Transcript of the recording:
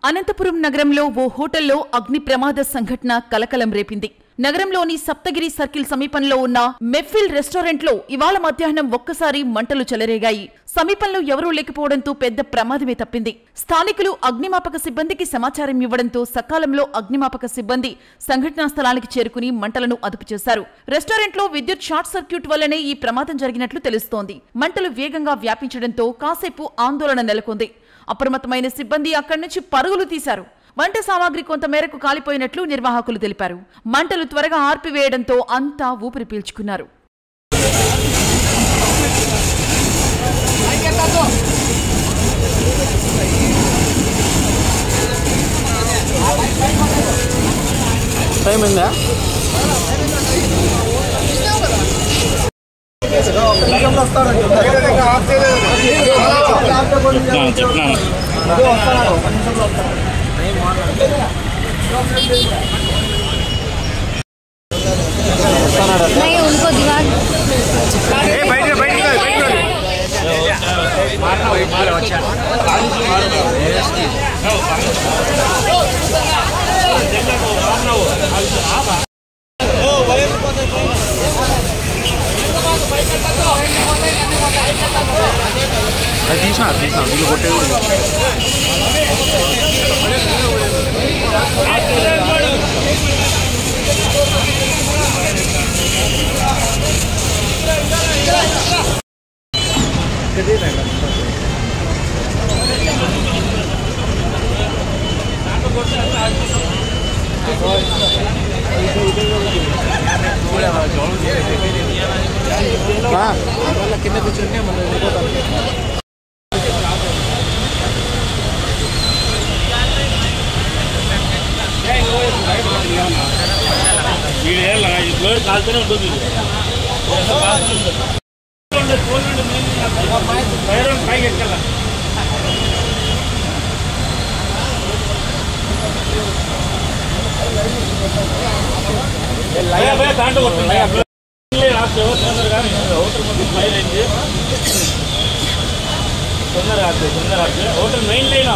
అనంతపురం నగరంలో ఓ హోటల్లో అగ్ని ప్రమాద సంఘటన కలకలం రేపింది. నగరంలోని సప్తగిరి సర్కిల్ సమీపంలో ఉన్న మెఫిల్ రెస్టారెంట్లో ఇవాళ మధ్యాహ్నం ఒక్కసారి మంటలు చెలరేగాయి. సమీపంలో ఎవరూ లేకపోవడంతో పెద్ద ప్రమాదమే తప్పింది. స్థానికులు అగ్నిమాపక సిబ్బందికి సమాచారం ఇవ్వడంతో సకాలంలో అగ్నిమాపక సిబ్బంది సంఘటనా స్థలానికి చేరుకుని మంటలను అదుపు చేశారు. రెస్టారెంట్లో విద్యుత్ షార్ట్ సర్క్యూట్ వల్లనే ఈ ప్రమాదం జరిగినట్లు తెలుస్తోంది. మంటలు వేగంగా వ్యాపించడంతో కాసేపు ఆందోళన నెలకొంది. అప్రమత్తమైన సిబ్బంది అక్కడి నుంచి పరుగులు తీశారు. వంట సామాగ్రి కొంతమేరకు కాలిపోయినట్లు నిర్వాహకులు తెలిపారు. మంటలు త్వరగా ఆర్పివేయడంతో అంతా ఊపిరి పీల్చుకున్నారు. नहीं उनको दीवार కింద కూర్చుంటే మనం వెళ్ళిపోతాం. కాల్తూనే ఉంటుంది. పైకి ఎక్కాల దాంట్లో కొట్టుంది. తొందరగా హోటల్ మెయిన్ లైన్